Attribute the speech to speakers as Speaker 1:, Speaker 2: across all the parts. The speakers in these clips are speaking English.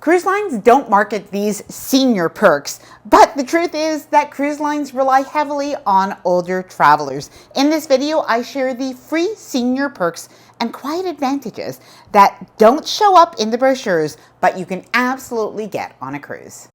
Speaker 1: Cruise lines don't market these senior perks, but the truth is that cruise lines rely heavily on older travelers. In this video, I share the free senior perks and quiet advantages that don't show up in the brochures, but you can absolutely get on a cruise.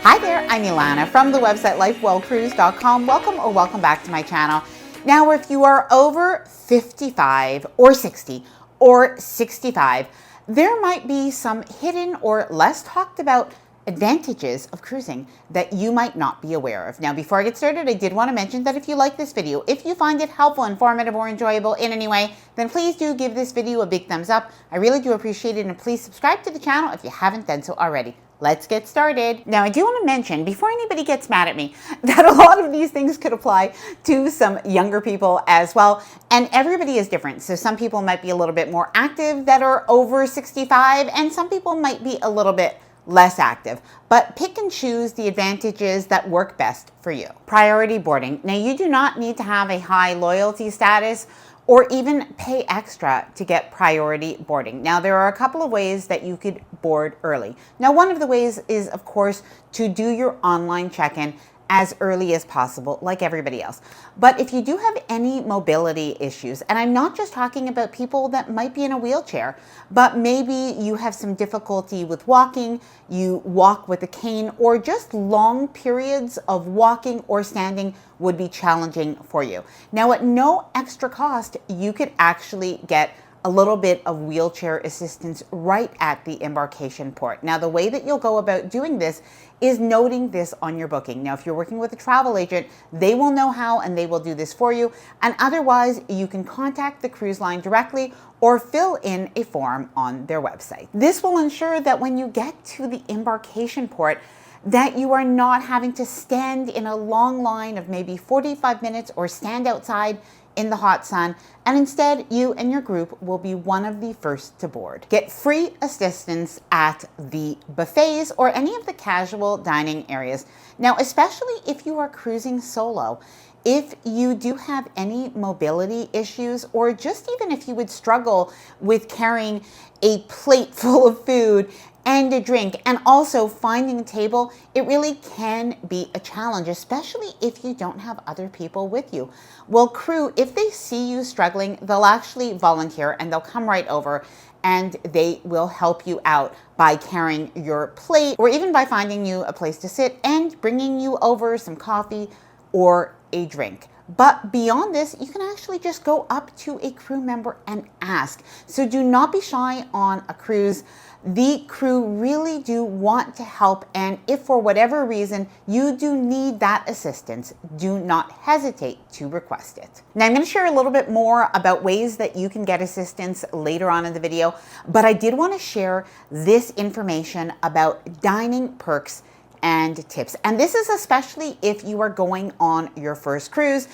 Speaker 1: Hi there, I'm Ilana from the website lifewellcruise.com. Welcome back to my channel. Now, if you are over 55 or 60 or 65, there might be some hidden or less talked about advantages of cruising that you might not be aware of. Now, before I get started, I did want to mention that if you like this video, if you find it helpful, informative, or enjoyable in any way, then please do give this video a big thumbs up. I really do appreciate it, and please subscribe to the channel if you haven't done so already. Let's get started. Now, I do want to mention, before anybody gets mad at me, that a lot of these things could apply to some younger people as well. And everybody is different. So some people might be a little bit more active that are over 65, and some people might be a little bit less active. But pick and choose the advantages that work best for you. Priority boarding. Now, you do not need to have a high loyalty status or even pay extra to get priority boarding. Now, there are a couple of ways that you could board early. Now, one of the ways is, of course, to do your online check-in as early as possible, like everybody else. But if you do have any mobility issues, and I'm not just talking about people that might be in a wheelchair, but maybe you have some difficulty with walking, you walk with a cane, or just long periods of walking or standing would be challenging for you. Now, at no extra cost, you could actually get a little bit of wheelchair assistance right at the embarkation port. Now, the way that you'll go about doing this is noting this on your booking. Now, if you're working with a travel agent, they will know how and they will do this for you. And otherwise, you can contact the cruise line directly or fill in a form on their website. This will ensure that when you get to the embarkation port, that you are not having to stand in a long line of maybe 45 minutes or stand outside in the hot sun, and instead you and your group will be one of the first to board. Get free assistance at the buffets or any of the casual dining areas. Now, especially if you are cruising solo, if you do have any mobility issues, or just even if you would struggle with carrying a plate full of food and a drink, and also finding a table, it really can be a challenge, especially if you don't have other people with you. Well, crew, if they see you struggling, they'll actually volunteer and they'll come right over and they will help you out by carrying your plate, or even by finding you a place to sit and bringing you over some coffee or a drink. But beyond this, you can actually just go up to a crew member and ask. So do not be shy on a cruise. The crew really do want to help, and if for whatever reason you do need that assistance, do not hesitate to request it. Now, I'm going to share a little bit more about ways that you can get assistance later on in the video, but I did want to share this information about dining perks and tips. And this is especially if you are going on your first cruise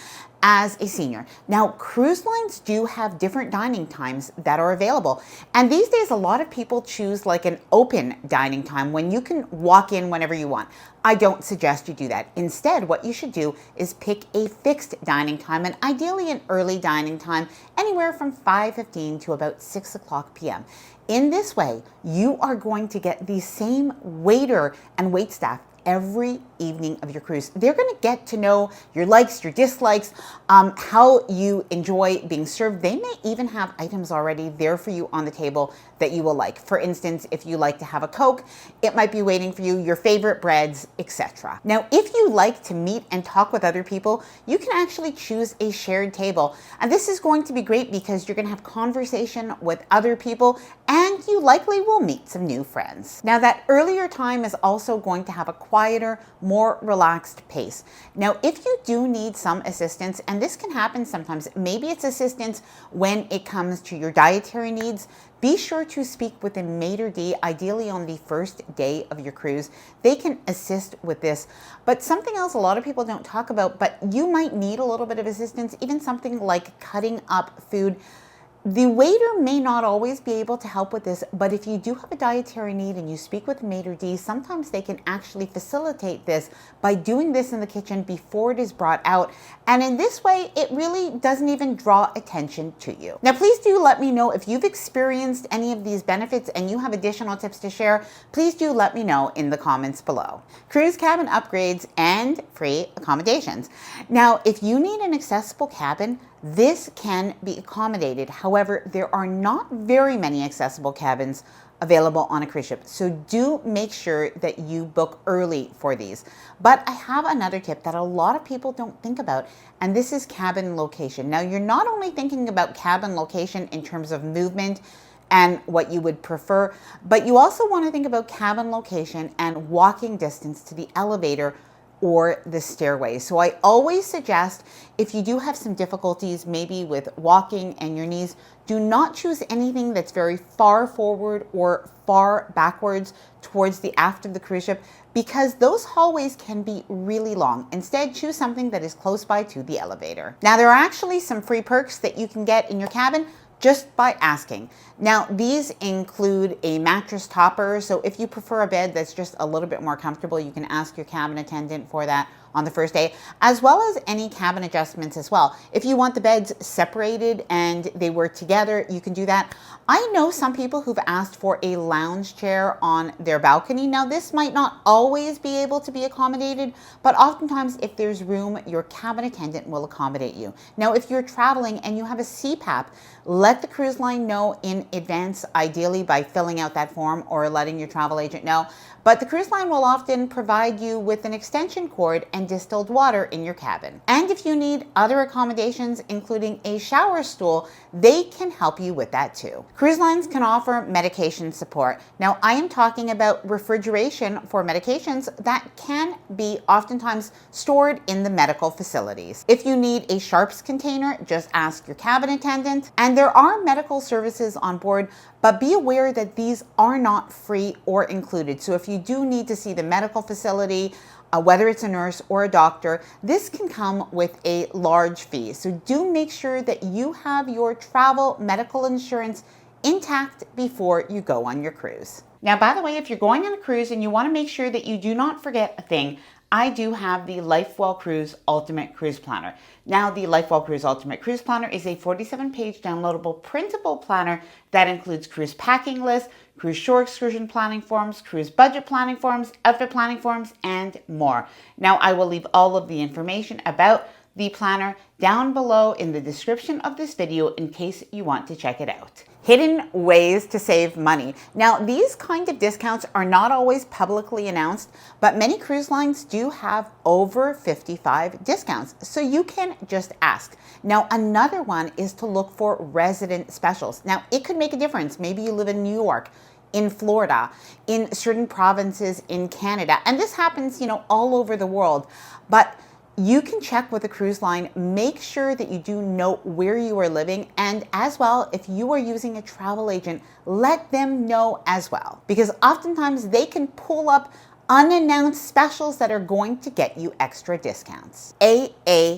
Speaker 1: as a senior. Now, cruise lines do have different dining times that are available. And these days, a lot of people choose like an open dining time when you can walk in whenever you want. I don't suggest you do that. Instead, what you should do is pick a fixed dining time, and ideally an early dining time, anywhere from 5:15 to about 6 o'clock p.m. In this way, you are going to get the same waiter and wait staff every evening of your cruise. They're going to get to know your likes, your dislikes, how you enjoy being served. They may even have items already there for you on the table that you will like. For instance, if you like to have a Coke, it might be waiting for you, your favorite breads, etc. Now, if you like to meet and talk with other people, you can actually choose a shared table. And this is going to be great because you're going to have conversation with other people, and you likely will meet some new friends. Now, that earlier time is also going to have a quieter, more relaxed pace. Now, if you do need some assistance, and this can happen sometimes, maybe it's assistance when it comes to your dietary needs, be sure to speak with a maitre d', ideally on the first day of your cruise. They can assist with this. But something else a lot of people don't talk about, but you might need a little bit of assistance, even something like cutting up food. The waiter may not always be able to help with this, but if you do have a dietary need and you speak with a maitre d', sometimes they can actually facilitate this by doing this in the kitchen before it is brought out. And in this way, it really doesn't even draw attention to you. Now, please do let me know if you've experienced any of these benefits and you have additional tips to share. Please do let me know in the comments below. Cruise cabin upgrades and free accommodations. Now, if you need an accessible cabin, this can be accommodated. However, there are not very many accessible cabins available on a cruise ship, so do make sure that you book early for these. But I have another tip that a lot of people don't think about, and this is cabin location. Now, you're not only thinking about cabin location in terms of movement and what you would prefer, but you also want to think about cabin location and walking distance to the elevator or the stairway. So I always suggest, if you do have some difficulties maybe with walking and your knees, do not choose anything that's very far forward or far backwards towards the aft of the cruise ship, because those hallways can be really long. Instead, choose something that is close by to the elevator. Now, there are actually some free perks that you can get in your cabin just by asking. Now, these include a mattress topper. So if you prefer a bed that's just a little bit more comfortable, you can ask your cabin attendant for that on the first day, as well as any cabin adjustments as well. If you want the beds separated and they were together, you can do that. I know some people who've asked for a lounge chair on their balcony. Now, this might not always be able to be accommodated, but oftentimes if there's room, your cabin attendant will accommodate you. Now, if you're traveling and you have a CPAP, let the cruise line know in advance, ideally by filling out that form or letting your travel agent know. But the cruise line will often provide you with an extension cord and distilled water in your cabin. And if you need other accommodations, including a shower stool, they can help you with that too. Cruise lines can offer medication support. Now, I am talking about refrigeration for medications that can be oftentimes stored in the medical facilities. If you need a sharps container, just ask your cabin attendant. And there are medical services on board, but be aware that these are not free or included. So if you do need to see the medical facility, whether it's a nurse or a doctor, this can come with a large fee. So do make sure that you have your travel medical insurance intact before you go on your cruise. Now, by the way, if you're going on a cruise and you want to make sure that you do not forget a thing, I do have the LifeWell Cruise Ultimate Cruise Planner. Now, the LifeWell Cruise Ultimate Cruise Planner is a 47-page downloadable printable planner that includes cruise packing lists, cruise shore excursion planning forms, cruise budget planning forms, outfit planning forms, and more. Now, I will leave all of the information about the planner down below in the description of this video in case you want to check it out. Hidden ways to save money. Now, these kind of discounts are not always publicly announced, but many cruise lines do have over 55 discounts, so you can just ask. Now, another one is to look for resident specials. Now, it could make a difference. Maybe you live in New York, in Florida, in certain provinces in Canada, and this happens, all over the world. But you can check with the cruise line, make sure that you do know where you are living, and as well, if you are using a travel agent, let them know as well, because oftentimes they can pull up unannounced specials that are going to get you extra discounts. AARP.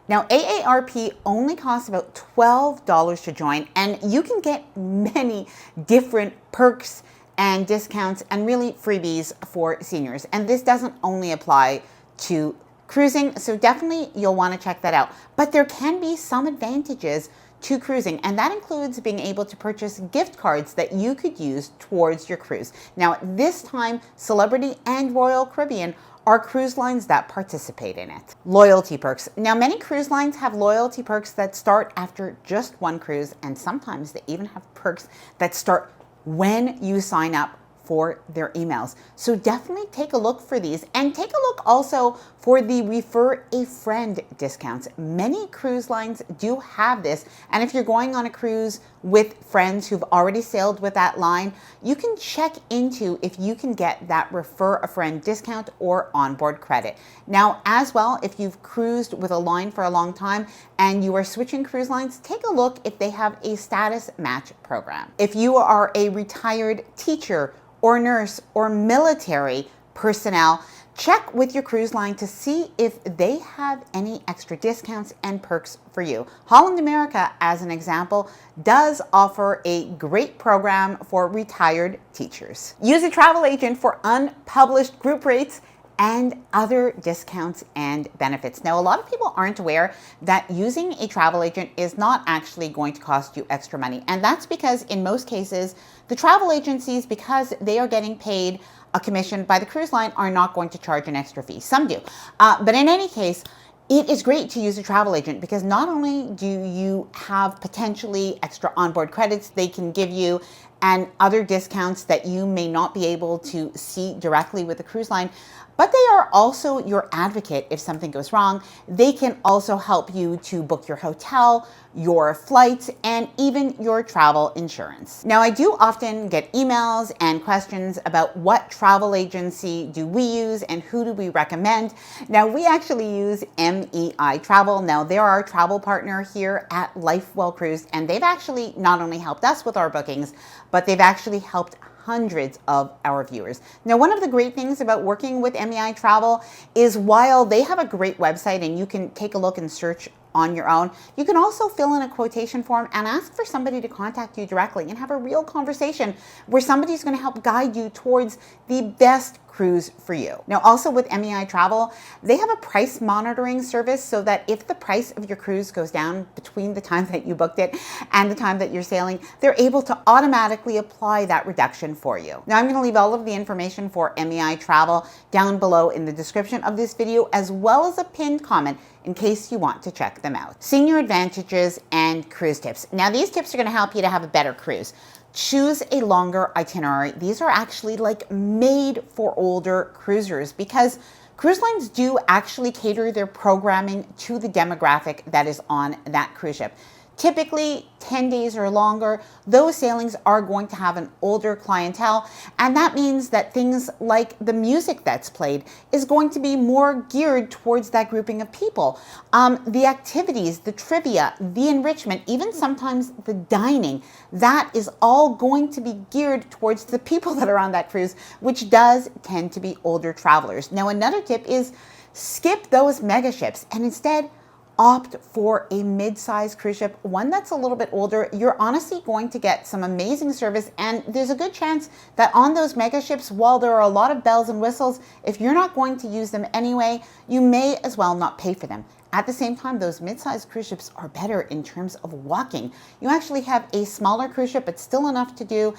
Speaker 1: Now, AARP only costs about $12 to join, and you can get many different perks and discounts and really freebies for seniors. And this doesn't only apply to cruising, so definitely you'll want to check that out. But there can be some advantages to cruising, and that includes being able to purchase gift cards that you could use towards your cruise. Now, at this time, Celebrity and Royal Caribbean are cruise lines that participate in it. Loyalty perks. Now, many cruise lines have loyalty perks that start after just one cruise, and sometimes they even have perks that start when you sign up for their emails. So definitely take a look for these, and take a look also for the refer a friend discounts. Many cruise lines do have this, and if you're going on a cruise with friends who've already sailed with that line, you can check into if you can get that refer a friend discount or onboard credit. Now, as well, if you've cruised with a line for a long time and you are switching cruise lines, take a look if they have a status match program. If you are a retired teacher or nurse or military personnel, Check with your cruise line to see if they have any extra discounts and perks for you. Holland America, as an example, does offer a great program for retired teachers. Use a travel agent for unpublished group rates and other discounts and benefits. Now, a lot of people aren't aware that using a travel agent is not actually going to cost you extra money. And that's because in most cases, the travel agencies, because they are getting paid a commission by the cruise line, are not going to charge an extra fee. Some do. But in any case, it is great to use a travel agent because not only do you have potentially extra onboard credits they can give you and other discounts that you may not be able to see directly with the cruise line, but they are also your advocate if something goes wrong. They can also help you to book your hotel, your flights, and even your travel insurance. Now, I do often get emails and questions about what travel agency do we use and who do we recommend. Now, we actually use MEI Travel. Now, they're our travel partner here at Life Well Cruised, and they've actually not only helped us with our bookings, but they've actually helped hundreds of our viewers. Now, one of the great things about working with MEI Travel is while they have a great website and you can take a look and search on your own, you can also fill in a quotation form and ask for somebody to contact you directly and have a real conversation where somebody's going to help guide you towards the best cruise for you. Now, also with MEI Travel, they have a price monitoring service so that if the price of your cruise goes down between the time that you booked it and the time that you're sailing, they're able to automatically apply that reduction for you. Now, I'm going to leave all of the information for MEI Travel down below in the description of this video, as well as a pinned comment in case you want to check them out. Senior advantages and cruise tips. Now, these tips are going to help you to have a better cruise. Choose a longer itinerary. These are actually like made for older cruisers because cruise lines do actually cater their programming to the demographic that is on that cruise ship. Typically 10 days or longer, those sailings are going to have an older clientele, and that means that things like the music that's played is going to be more geared towards that grouping of people. The activities, the trivia, the enrichment, even sometimes the dining, that is all going to be geared towards the people that are on that cruise, which does tend to be older travelers. Now, another tip is skip those mega ships and instead opt for a mid-sized cruise ship, one that's a little bit older. You're honestly going to get some amazing service, and there's a good chance that on those mega ships, while there are a lot of bells and whistles, if you're not going to use them anyway, you may as well not pay for them. At the same time, those mid-sized cruise ships are better in terms of walking. You actually have a smaller cruise ship, but still enough to do.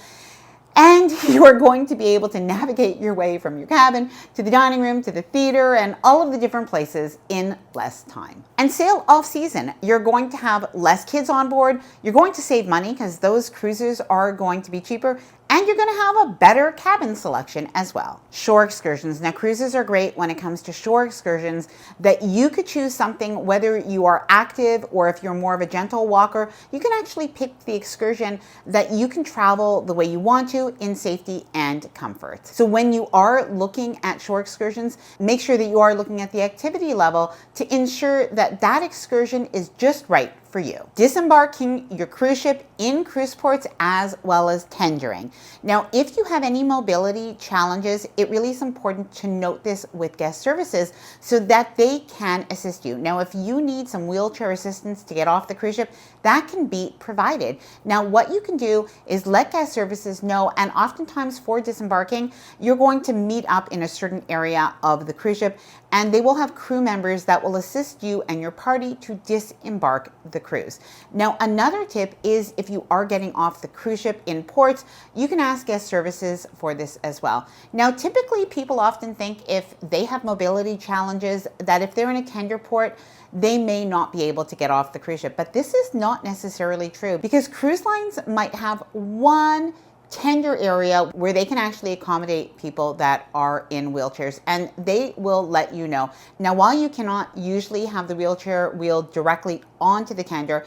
Speaker 1: And you are going to be able to navigate your way from your cabin to the dining room, to the theater, and all of the different places in less time. And sail off season. You're going to have less kids on board. You're going to save money because those cruises are going to be cheaper. And you're going to have a better cabin selection as well. Shore excursions. Now, cruises are great when it comes to shore excursions, that you could choose something, whether you are active or if you're more of a gentle walker, you can actually pick the excursion that you can travel the way you want to in safety and comfort. So when you are looking at shore excursions, make sure that you are looking at the activity level to ensure that that excursion is just right for you. Disembarking your cruise ship in cruise ports as well as tendering. Now, if you have any mobility challenges, it really is important to note this with guest services so that they can assist you. Now, if you need some wheelchair assistance to get off the cruise ship, that can be provided. Now, what you can do is let guest services know, and oftentimes for disembarking, you're going to meet up in a certain area of the cruise ship, and they will have crew members that will assist you and your party to disembark the cruise. Now, another tip is if you are getting off the cruise ship in ports, you can ask guest services for this as well. Now, typically people often think if they have mobility challenges that if they're in a tender port, they may not be able to get off the cruise ship. But this is not necessarily true because cruise lines might have one tender area where they can actually accommodate people that are in wheelchairs, and they will let you know. Now, while you cannot usually have the wheelchair wheeled directly onto the tender,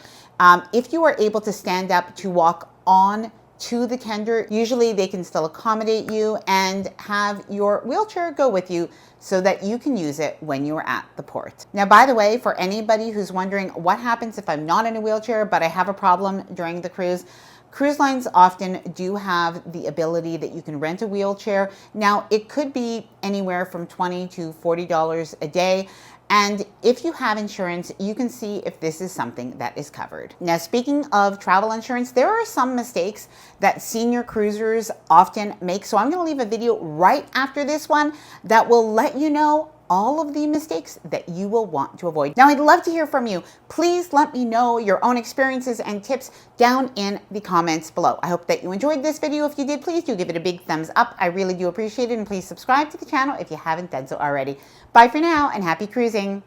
Speaker 1: if you are able to stand up to walk on to the tender, usually they can still accommodate you and have your wheelchair go with you so that you can use it when you are at the port. Now, by the way, for anybody who's wondering what happens if I'm not in a wheelchair but I have a problem during the cruise, Cruise lines often do have the ability that you can rent a wheelchair. Now, it could be anywhere from $20 to $40 a day. And if you have insurance, you can see if this is something that is covered. Now, speaking of travel insurance, there are some mistakes that senior cruisers often make. So I'm going to leave a video right after this one that will let you know all of the mistakes that you will want to avoid. Now, I'd love to hear from you. Please let me know your own experiences and tips down in the comments below. I hope that you enjoyed this video. If you did, please do give it a big thumbs up. I really do appreciate it. And please subscribe to the channel if you haven't done so already. Bye for now and happy cruising.